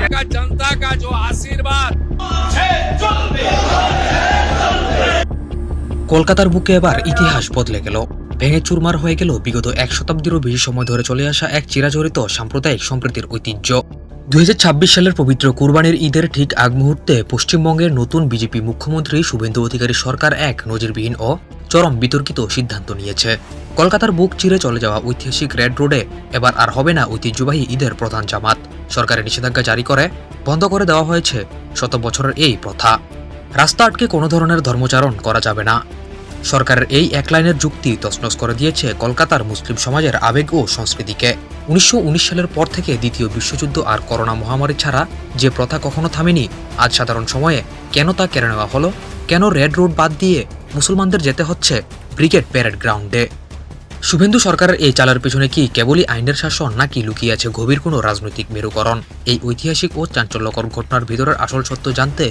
जनता का जो आशीर्वाद। কলকাতার বুকে এবার ইতিহাস বদলে গেল। ভেঙে চুরমার হয়ে গেল বিগত এক শতাব্দীরও বেশি সময় ধরে চলে আসা এক চিরাচরিত সাম্প্রদায়িক সম্প্রীতির ঐতিহ্য। 2026 সালের পবিত্র কুরবানির ঈদের ঠিক আগ মুহূর্তে পশ্চিমবঙ্গের নতুন বিজেপি মুখ্যমন্ত্রী শুভেন্দু অধিকারী সরকার এক নজিরবিহীন ও চরম বিতর্কিত সিদ্ধান্ত নিয়েছে। কলকাতার বুক চিরে চলে যাওয়া ঐতিহাসিক রেড রোডে এবার আর হবে না ঐতিহ্যবাহী ঈদের প্রধান জামাত। সরকারের নিষেধাজ্ঞা জারি করে বন্ধ করে দেওয়া হয়েছে শত বছরের এই প্রথা। রাস্তা আটকে কোনো ধরনের ধর্মচারণ করা যাবে না। সরকারের এই এক লাইনের যুক্তি তছনছ করে দিয়েছে কলকাতার মুসলিম সমাজের আবেগ ও সংস্কৃতিকে। 1919 সালের পর থেকে দ্বিতীয় বিশ্বযুদ্ধ আর করোনা মহামারী ছাড়া যে প্রথা কখনো থামেনি, আজ সাধারণ সময়ে কেন তা কেড়ে নেওয়া হলো? কেন রেড রোড বাদ দিয়ে মুসলমানদের যেতে হচ্ছে ব্রিগেড প্যারেড গ্রাউন্ডে? শুভেন্দু সরকারের এই চালের পেছনে কি কেবলই আইনের শাসন, নাকি লুকিয়ে আছে গভীর কোনো রাজনৈতিক মেরুকরণ? এই ঐতিহাসিক ও চাঞ্চল্যকর ঘটনার ভিতরের আসল সত্য জানতে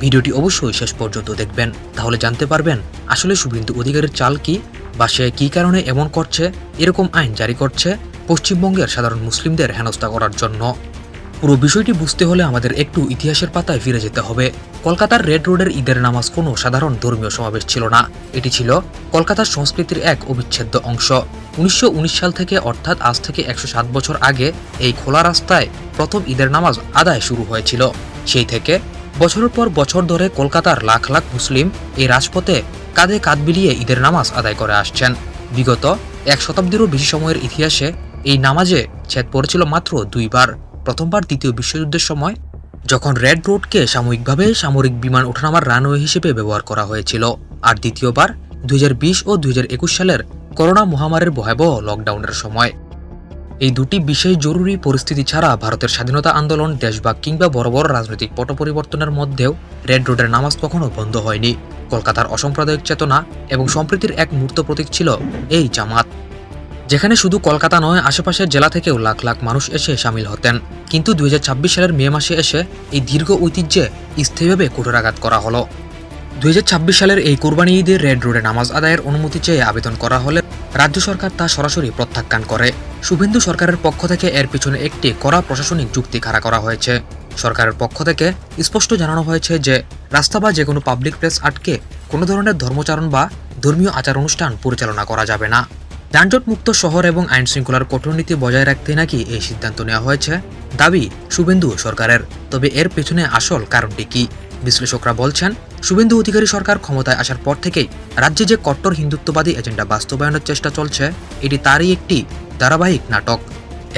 ভিডিওটি অবশ্যই শেষ পর্যন্ত দেখবেন। তাহলে জানতে পারবেন আসলে শুভেন্দু অধিকারীর চাল কি, বা সে কি কারণে এমন করছে, এরকম আইন জারি করছে পশ্চিমবঙ্গের সাধারণ মুসলিমদের হেনস্থা করার জন্য। পুরো বিষয়টি বুঝতে হলে আমাদের একটু ইতিহাসের পাতায় ফিরে যেতে হবে। কলকাতার রেড রোডের ঈদের নামাজ কোনো সাধারণ ধর্মীয় সমাবেশ ছিল না। এটি ছিল কলকাতার সংস্কৃতির এক অবিচ্ছেদ্য অংশ। 1919 সাল থেকে, অর্থাৎ আজ থেকে 107 বছর আগে, এই খোলা রাস্তায় প্রথম ঈদের নামাজ আদায় শুরু হয়েছিল। সেই থেকে বছরের পর বছর ধরে কলকাতার লাখ লাখ মুসলিম এই রাজপথে কাঁধে কাঁধ মিলিয়ে ঈদের নামাজ আদায় করে আসছেন। বিগত এক শতাব্দীরও বেশি সময়ের ইতিহাসে এই নামাজে ছেদ পড়েছিল মাত্র দুইবার। প্রথমবার দ্বিতীয় বিশ্বযুদ্ধের সময়, যখন রেড রোডকে সাময়িকভাবে সামরিক বিমান ওঠানামার রানওয়ে হিসেবে ব্যবহার করা হয়েছিল, আর দ্বিতীয়বার 2020 ও 2021 সালের করোনা মহামারীর ভয়াবহ লকডাউনের সময়। এই দুটি বিশেষ জরুরি পরিস্থিতি ছাড়া ভারতের স্বাধীনতা আন্দোলন, দেশভাগ কিংবা বড় বড় রাজনৈতিক পট পরিবর্তনের মধ্যেও রেড রোডের নামাজ কখনো বন্ধ হয়নি। কলকাতার অসাম্প্রদায়িক চেতনা এবং সম্প্রীতির এক মূর্ত প্রতীক ছিল এই জামাত, যেখানে শুধু কলকাতা নয়, আশেপাশের জেলা থেকেও লাখ লাখ মানুষ এসে সামিল হতেন। কিন্তু 2026 সালের মে মাসে এসে এই দীর্ঘ ঐতিহ্যে স্থায়ীভাবে কুঠারাঘাত করা হলো। 2026 সালের এই কোরবানি ঈদে রেড রোডে নামাজ আদায়ের অনুমতি চেয়ে আবেদন করা হলে রাজ্য সরকার তা সরাসরি প্রত্যাখ্যান করে। শুভেন্দু সরকারের পক্ষ থেকে এর পিছনে একটি কড়া প্রশাসনিক যুক্তি খাড়া করা হয়েছে। সরকারের পক্ষ থেকে স্পষ্ট জানানো হয়েছে যে রাস্তা বা যে কোনো পাবলিক প্লেস আটকে কোনো ধরনের ধর্মচারণ বা ধর্মীয় আচার অনুষ্ঠান পরিচালনা করা যাবে না। যানজট মুক্ত শহর এবং আইন শৃঙ্খলার কঠোর নীতি বজায় রাখতে নাকি এই সিদ্ধান্ত নেওয়া হয়েছে, দাবি শুভেন্দু সরকারের। তবে এর পেছনে আসল কারণটি কি? বিশ্লেষকরা বলছেন, শুভেন্দু অধিকারী সরকার ক্ষমতায় আসার পর থেকেই রাজ্যে যে কট্টর হিন্দুত্ববাদী এজেন্ডা বাস্তবায়নের চেষ্টা চলছে, এটি তারই একটি ধারাবাহিক নাটক।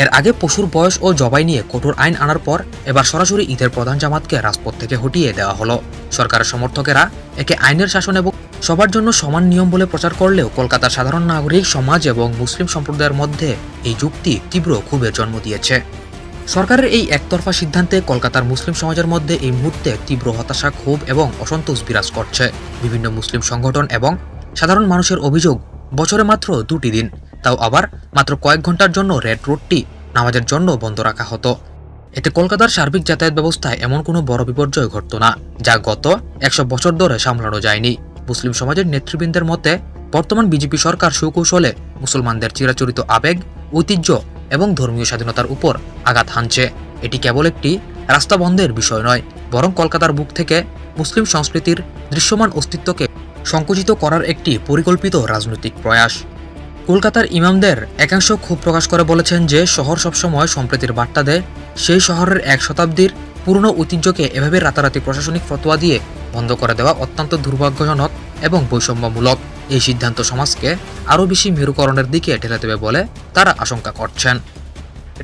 এর আগে পশুর বয়স ও জবাই নিয়ে কঠোর আইন আনার পর এবার সরাসরি ঈদের প্রধান জামাতকে রাজপথ থেকে হটিয়ে দেওয়া হলো। সরকারের সমর্থকেরা একে আইনের শাসন এবং সবার জন্য সমান নিয়ম বলে প্রচার করলেও কলকাতার সাধারণ নাগরিক সমাজ এবং মুসলিম সম্প্রদায়ের মধ্যে এই যুক্তি তীব্র ক্ষোভের জন্ম দিয়েছে। সরকারের এই একতরফা সিদ্ধান্তে কলকাতার মুসলিম সমাজের মধ্যে এই মুহূর্তে তীব্র হতাশা, ক্ষোভ এবং অসন্তোষ বিরাজ করছে। বিভিন্ন মুসলিম সংগঠন এবং সাধারণ মানুষের অভিযোগ, বছরে মাত্র 2টি দিন, তাও আবার মাত্র কয়েক ঘন্টার জন্য রেড রোডটি নামাজের জন্য বন্ধ রাখা হতো। এতে কলকাতার সার্বিক যাতায়াত ব্যবস্থায় এমন কোনো বড় বিপর্যয় ঘটত না, যা গত 100 বছর ধরে সামলানো যায়নি। মুসলিম সমাজের নেতৃবৃন্দের মতে বর্তমান বিজেপি সরকার সুকৌশলে মুসলমানদের চিরাচরিত আবেগ, ঐতিহ্য এবং ধর্মীয় স্বাধীনতার উপর আঘাত হানছে। এটি কেবল একটি রাস্তা বন্ধের বিষয় নয়, বরং কলকাতার বুক থেকে মুসলিম সংস্কৃতির দৃশ্যমান অস্তিত্বকে সংকুচিত করার একটি পরিকল্পিত রাজনৈতিক প্রয়াস। কলকাতার ইমামদের একাংশ ক্ষোভ প্রকাশ করে বলেছেন যে শহর সবসময় সম্প্রীতির বার্তা দেয়, সেই শহরের 1 শতাব্দীর পুরনো ঐতিহ্যকে এভাবে রাতারাতি প্রশাসনিক ফতোয়া দিয়ে বন্ধ করে দেওয়া অত্যন্ত দুর্ভাগ্যজনক এবং বৈষম্যমূলক। এই সিদ্ধান্ত সমাজকে আরও বেশি মেরুকরণের দিকে ঠেলে দেবে বলে তারা আশঙ্কা করছেন।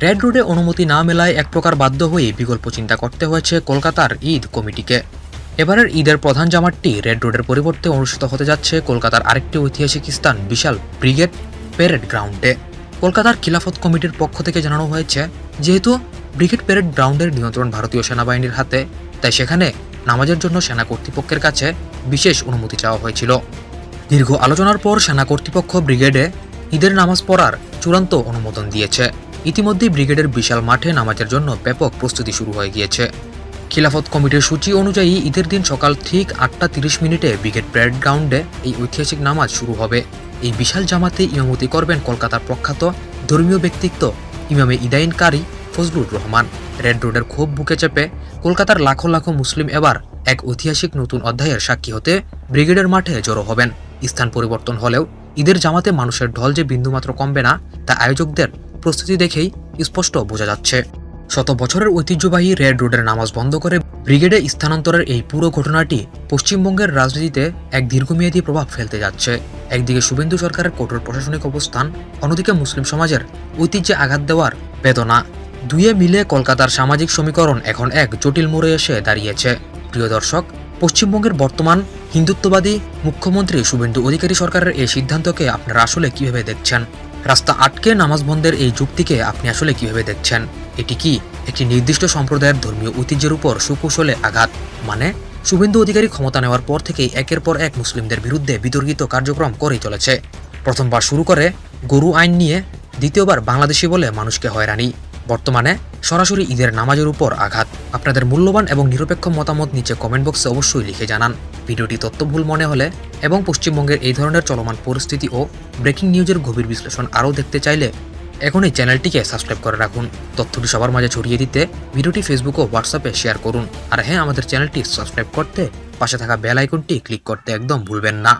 রেড রোডে অনুমতি না মেলায় এক প্রকার বাধ্য হয়ে বিকল্প চিন্তা করতে হয়েছে কলকাতার ঈদ কমিটিকে। এবারের ঈদের প্রধান জামাতটি রেড রোডের পরিবর্তে অনুষ্ঠিত হতে যাচ্ছে কলকাতার আরেকটি ঐতিহাসিক স্থান বিশাল ব্রিগেড প্যারেড গ্রাউন্ডে। কলকাতার খিলাফত কমিটির পক্ষ থেকে জানানো হয়েছে, যেহেতু ব্রিগেড প্যারেড গ্রাউন্ডের নিয়ন্ত্রণ ভারতীয় সেনাবাহিনীর হাতে, তাই সেখানে নামাজের জন্য সেনা কর্তৃপক্ষের কাছে বিশেষ অনুমতি চাওয়া হয়েছিল। দীর্ঘ আলোচনার পর সেনা কর্তৃপক্ষ ব্রিগেডে ঈদের নামাজ পড়ার চূড়ান্ত অনুমোদন দিয়েছে। ইতিমধ্যেই ব্রিগেডের বিশাল মাঠে নামাজের জন্য ব্যাপক প্রস্তুতি শুরু হয়ে গিয়েছে। খিলাফত কমিটির সূচি অনুযায়ী ঈদের দিন সকাল ঠিক 8:30 ব্রিগেড প্যারেড গ্রাউন্ডে এই ঐতিহাসিক নামাজ শুরু হবে। এই বিশাল জামাতে ইমামতি করবেন কলকাতার প্রখ্যাত ধর্মীয় ব্যক্তিত্ব ইমামে ইদাইন কারি ফজলুর রহমান। রেড রোডের ক্ষোভ বুকে চেপে কলকাতার লাখো লাখো মুসলিম এবার এক ঐতিহাসিক নতুন অধ্যায়ের সাক্ষী হতে ব্রিগেডের মাঠে জড়ো হবেন। স্থান পরিবর্তন হলেও ঈদের জামাতে মানুষের ঢল যে বিন্দুমাত্র কমবে না তা আয়োজকদের প্রস্তুতি দেখেই স্পষ্ট বোঝা যাচ্ছে। শত বছরের ঐতিহ্যবাহী রেড রোডের নামাজ বন্ধ করে ব্রিগেডে স্থানান্তরের এই পুরো ঘটনাটি পশ্চিমবঙ্গের রাজনীতিতে এক দীর্ঘমেয়াদী প্রভাব ফেলতে যাচ্ছে। একদিকে শুভেন্দু সরকারের কঠোর প্রশাসনিক অবস্থান, অন্যদিকে মুসলিম সমাজের ঐতিহ্যে আঘাত দেওয়ার বেদনা, দুয়ে মিলে কলকাতার সামাজিক সমীকরণ এখন এক জটিল মোড়ে এসে দাঁড়িয়েছে। প্রিয় দর্শক, পশ্চিমবঙ্গের বর্তমান হিন্দুত্ববাদী মুখ্যমন্ত্রী শুভেন্দু অধিকারী সরকারের এই সিদ্ধান্তকে আপনারা আসলে কিভাবে দেখছেন? রাস্তা আটকে নামাজ বন্ধের এই যুক্তিকে আপনি আসলে কিভাবে দেখছেন? এটি কি একটি নির্দিষ্ট সম্প্রদায়ের ধর্মীয় ঐতিহ্যের উপর সুকৌশলে আঘাত? মানে শুভেন্দু অধিকারী ক্ষমতা নেওয়ার পর থেকেই একের পর এক মুসলিমদের বিরুদ্ধে বিতর্কিত কার্যক্রম করেই চলেছে। প্রথমবার শুরু করে গরু আইন নিয়ে, দ্বিতীয়বার বাংলাদেশি বলে মানুষকে হয়রানি, বর্তমানে সরাসরি ঈদের নামাজের উপর আঘাত। আপনাদের মূল্যবান এবং নিরপেক্ষ মতামত নিচে কমেন্ট বক্সে অবশ্যই লিখে জানান। ভিডিওটি তথ্যভুল মনে হলে এবং পশ্চিমবঙ্গের এই ধরনের চলমান পরিস্থিতি ও ব্রেকিং নিউজের গভীর বিশ্লেষণ আরও দেখতে চাইলে এখনই চ্যানেলটিকে সাবস্ক্রাইব করে রাখুন। তথ্যটি সবার মাঝে ছড়িয়ে দিতে ভিডিওটি ফেসবুক ও হোয়াটসঅ্যাপে শেয়ার করুন। আর হ্যাঁ, আমাদের চ্যানেলটি সাবস্ক্রাইব করতে পাশে থাকা বেল আইকনটি ক্লিক করতে একদম ভুলবেন না।